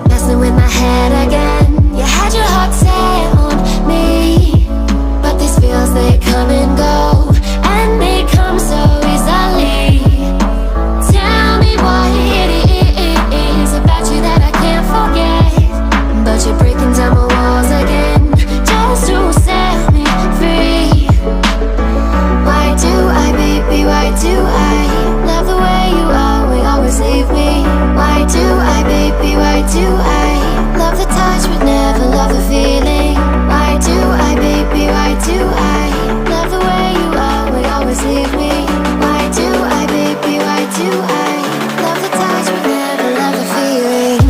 Messing with my head again. You had your heart set on me, but these feels, they come and go, and they come so easily. Tell me what it is about you that I can't forget, but you're breaking down my walls again, just to set me free. Why do I, baby, why do I love the way you always leave me? Why do I, baby, why do I love the touch but never love the feeling? Why do I, baby, why do I love the way you always leave me? Why do I, baby, why do I love the touch but never love the feeling?